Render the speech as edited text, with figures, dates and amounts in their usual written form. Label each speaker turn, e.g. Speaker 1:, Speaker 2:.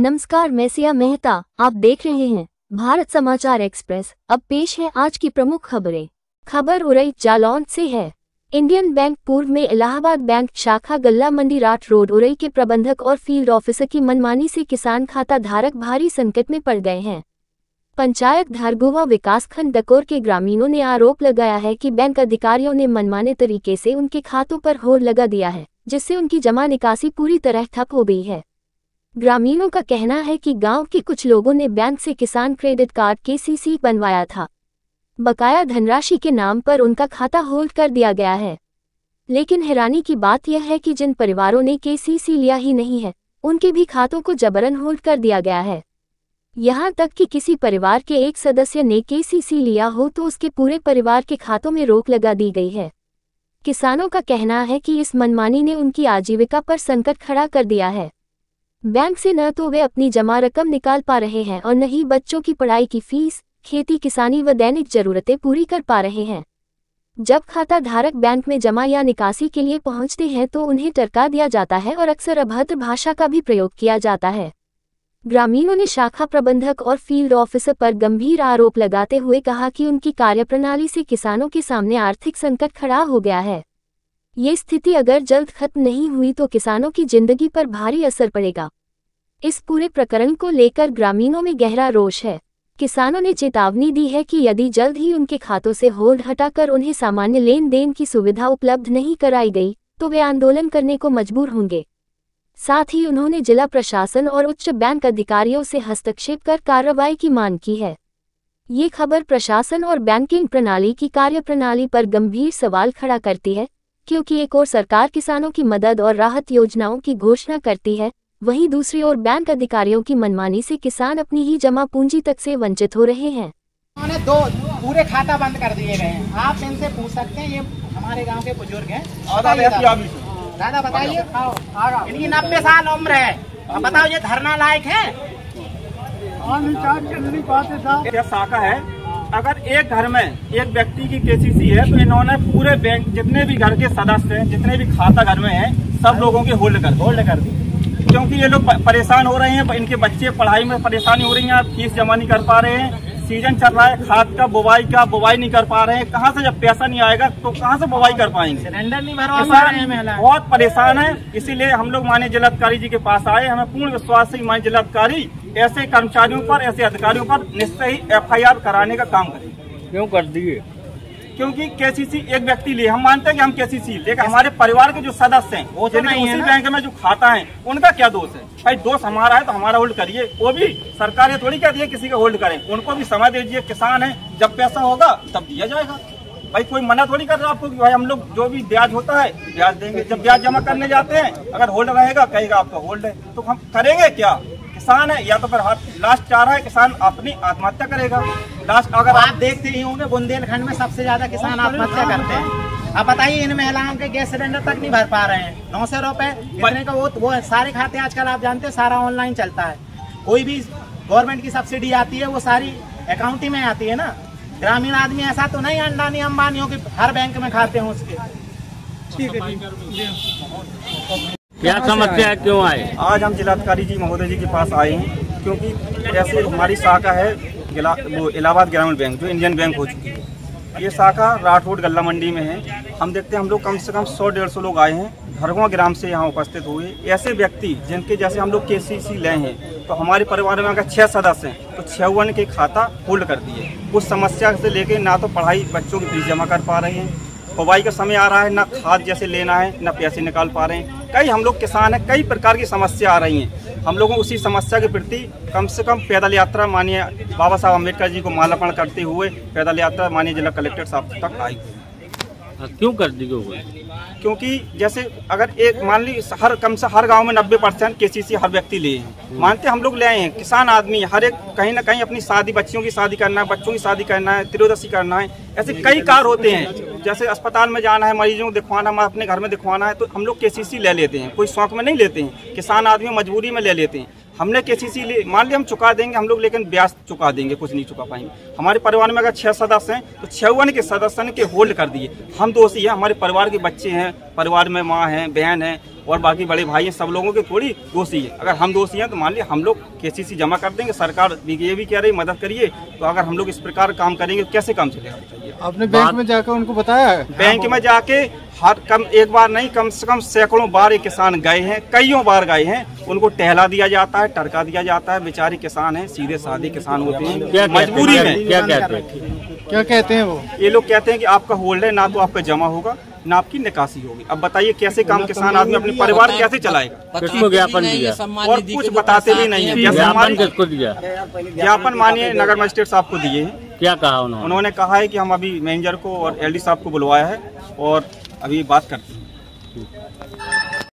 Speaker 1: नमस्कार, मैं सिया मेहता। आप देख रहे हैं भारत समाचार एक्सप्रेस। अब पेश है आज की प्रमुख खबरें। खबर उरई जालौन से है। इंडियन बैंक पूर्व में इलाहाबाद बैंक शाखा गल्ला मंडी राठ रोड उरई के प्रबंधक और फील्ड ऑफिसर की मनमानी से किसान खाता धारक भारी संकट में पड़ गए हैं। पंचायत धारगुवा विकासखंड डकोर के ग्रामीणों ने आरोप लगाया है कि बैंक अधिकारियों ने मनमाने तरीके से उनके खातों पर होड़ लगा दिया है, जिससे उनकी जमा निकासी पूरी तरह ठप हो गई है। ग्रामीणों का कहना है कि गांव के कुछ लोगों ने बैंक से किसान क्रेडिट कार्ड KCC बनवाया था। बकाया धनराशि के नाम पर उनका खाता होल्ड कर दिया गया है। लेकिन हैरानी की बात यह है कि जिन परिवारों ने KCC लिया ही नहीं है, उनके भी खातों को जबरन होल्ड कर दिया गया है। यहाँ तक कि किसी परिवार के एक सदस्य ने KCC लिया हो तो उसके पूरे परिवार के खातों में रोक लगा दी गई है। किसानों का कहना है कि इस मनमानी ने उनकी आजीविका पर संकट खड़ा कर दिया है। बैंक से न तो वे अपनी जमा रकम निकाल पा रहे हैं और न ही बच्चों की पढ़ाई की फीस, खेती किसानी व दैनिक जरूरतें पूरी कर पा रहे हैं। जब खाता धारक बैंक में जमा या निकासी के लिए पहुंचते हैं तो उन्हें टरका दिया जाता है और अक्सर अभद्र भाषा का भी प्रयोग किया जाता है। ग्रामीणों ने शाखा प्रबंधक और फील्ड ऑफिसर पर गंभीर आरोप लगाते हुए कहा कि उनकी कार्यप्रणाली से किसानों के सामने आर्थिक संकट खड़ा हो गया है। ये स्थिति अगर जल्द खत्म नहीं हुई तो किसानों की जिंदगी पर भारी असर पड़ेगा। इस पूरे प्रकरण को लेकर ग्रामीणों में गहरा रोष है। किसानों ने चेतावनी दी है कि यदि जल्द ही उनके खातों से होल्ड हटाकर उन्हें सामान्य लेन देन की सुविधा उपलब्ध नहीं कराई गई तो वे आंदोलन करने को मजबूर होंगे। साथ ही उन्होंने जिला प्रशासन और उच्च बैंक अधिकारियों से हस्तक्षेप कर कार्रवाई की मांग की है। ये खबर प्रशासन और बैंकिंग प्रणाली की कार्यप्रणाली पर गंभीर सवाल खड़ा करती है, क्योंकि एक ओर सरकार किसानों की मदद और राहत योजनाओं की घोषणा करती है, वहीं दूसरी ओर बैंक अधिकारियों की मनमानी से किसान अपनी ही जमा पूंजी तक से वंचित हो रहे हैं।
Speaker 2: उन्होंने दो पूरे खाता बंद कर दिए गए हैं। आप इनसे पूछ सकते हैं, ये हमारे गांव के बुजुर्ग हैं। दादा बताइए, इनकी 90 साल उम्र है, अब बताओ ये धरना लायक है?
Speaker 3: क्या शाखा है, अगर एक घर में एक व्यक्ति की KCC है तो इन्होंने पूरे बैंक जितने भी घर के सदस्य हैं, जितने भी खाता घर में हैं, सब लोगों के होल्ड कर दी। क्योंकि ये लोग परेशान हो रहे हैं, इनके बच्चे पढ़ाई में परेशानी हो रही है, फीस जमा नहीं कर पा रहे हैं। सीजन चल रहा है खाद का, बुवाई नहीं कर पा रहे हैं। कहाँ से जब पैसा नहीं आएगा तो कहाँ से बुवाई कर पाएंगे?
Speaker 2: सिलेंडर नहीं भरवा पा रहे हैं,
Speaker 3: बहुत परेशान है। इसीलिए हम लोग माननीय जिलाधिकारी जी के पास आए। हमें पूर्ण विश्वास है माननीय जिलाधिकारी ऐसे कर्मचारियों पर, ऐसे अधिकारियों पर निश्चय ही FIR कराने का काम करें।
Speaker 4: क्यों कर दिए?
Speaker 3: क्योंकि KCC एक व्यक्ति लिए, हम मानते हैं कि हम KCC, लेकिन हमारे परिवार के जो सदस्य हैं वो तो नहीं, उसी बैंक में जो खाता है उनका क्या दोष है? भाई दोष हमारा है तो हमारा होल्ड करिए। वो भी सरकार ये थोड़ी कहती है किसी का होल्ड करें, उनको भी समय दीजिए। किसान है, जब पैसा होगा तब दिया जाएगा। भाई कोई मना थोड़ी कर रहा आपको कि भाई हम लोग जो भी ब्याज होता है ब्याज देंगे। जब ब्याज जमा करने जाते हैं अगर होल्ड रहेगा, कहेगा आपका होल्ड है, तो हम करेंगे क्या? किसान है या तो फिर लास्ट चाह रहा है किसान अपनी आत्महत्या करेगा। लास्ट अगर
Speaker 2: आप देखते ही होंगे बुंदेलखंड में सबसे ज्यादा किसान आत्महत्या करते हैं। अब बताइए, इन महिलाओं के गैस सिलेंडर तक नहीं भर पा रहे हैं। 900 रुपए कितने का वो सारे खाते आजकल आप जानते हैं सारा ऑनलाइन चलता है। कोई भी गवर्नमेंट की सब्सिडी आती है वो सारी अकाउंट में आती है ना। ग्रामीण आदमी ऐसा तो नहीं अंडानी अंबानियों के हर बैंक में खाते हैं उसके। ठीक है,
Speaker 4: क्या समस्या, क्यों आए?
Speaker 3: आज हम जिलाधिकारी जी महोदय जी के पास आए हैं क्योंकि ऐसे हमारी शाखा है वो इलाहाबाद ग्रामीण बैंक जो इंडियन बैंक हो चुकी है। ये शाखा राठ रोड गल्ला मंडी में है। हम देखते हैं हम लोग कम से कम 100-150 लोग आए हैं धरगुवा ग्राम से यहाँ उपस्थित हुए। ऐसे व्यक्ति जिनके जैसे हम लोग KCC ले हैं, तो हमारे परिवार में अगर 6 सदस्य हैं तो 6 के खाता होल्ड कर दिए। उस समस्या से लेके ना तो पढ़ाई बच्चों की फीस जमा कर पा रहे हैं, बुवाई का समय आ रहा है, ना खाद जैसे लेना है, ना पैसे निकाल पा रहे हैं। कई हम लोग किसान हैं, कई प्रकार की समस्या आ रही हैं। हम लोगों को उसी समस्या के प्रति कम से कम पैदल यात्रा माननीय बाबा साहब अम्बेडकर जी को माल्यार्पण करते हुए पैदल यात्रा माननीय जिला कलेक्टर साहब तक आई।
Speaker 4: क्यों कर दी?
Speaker 3: क्योंकि जैसे अगर एक मान ली हर गांव में 90% KCC हर व्यक्ति ले हैं। मानते हम लोग ले आए हैं, किसान आदमी हर एक कहीं ना कहीं अपनी शादी, बच्चियों की शादी करना है, बच्चों की शादी करना है, त्रयोदशी करना है, ऐसे कई कार्य होते हैं। जैसे अस्पताल में जाना है, मरीजों को दिखवाना है, अपने घर में दिखवाना है, तो हम लोग KCC ले लेते हैं। कोई शौक में नहीं लेते हैं, किसान आदमी मजबूरी में ले लेते हैं। हमने केसीसी मान लिया हम चुका देंगे हम लोग, लेकिन ब्याज चुका देंगे, कुछ नहीं चुका पाएंगे। हमारे परिवार में अगर 6 सदस्य हैं तो 6 के सदस्य के होल्ड कर दिए, हम दोषी हैं, हमारे परिवार के बच्चे हैं, परिवार में माँ है, बहन है और बाकी बड़े भाई हैं, सब लोगों के थोड़ी दोषी है। अगर हम दोषी हैं तो मान लिया हम लोग केसीसी जमा कर देंगे, सरकार भी ये भी कह रही मदद करिए, तो अगर हम लोग इस प्रकार काम करेंगे तो कैसे काम चलेगा बताइए।
Speaker 5: आपने बैंक में जाकर उनको बताया है?
Speaker 3: बैंक में जाके एक बार नहीं, कम से कम सैकड़ों बार एक किसान गए हैं, कईयों बार गए हैं, उनको टहला दिया जाता है, टरका दिया जाता है। बेचारे किसान हैं, सीधे साधे किसान होते हैं, मजबूरी में।
Speaker 5: क्या कहते हैं वो?
Speaker 3: ये लोग कहते हैं कि आपका होल्ड है, ना तो आपका जमा होगा ना आपकी निकासी होगी। अब बताइए कैसे काम किसान आदमी अपने परिवार कैसे चलाएगा?
Speaker 4: किसको ज्ञापन दिया
Speaker 3: और कुछ बताते भी नहीं है।
Speaker 4: ज्ञापन किसको दिया?
Speaker 3: ज्ञापन मानिए नगर मजिस्ट्रेट साहब को दिए हैं।
Speaker 4: क्या कहा
Speaker 3: उन्होंने कहा है कि हम अभी मैनेजर को और एलडी साहब को बुलवाया है और अभी बात करते हैं।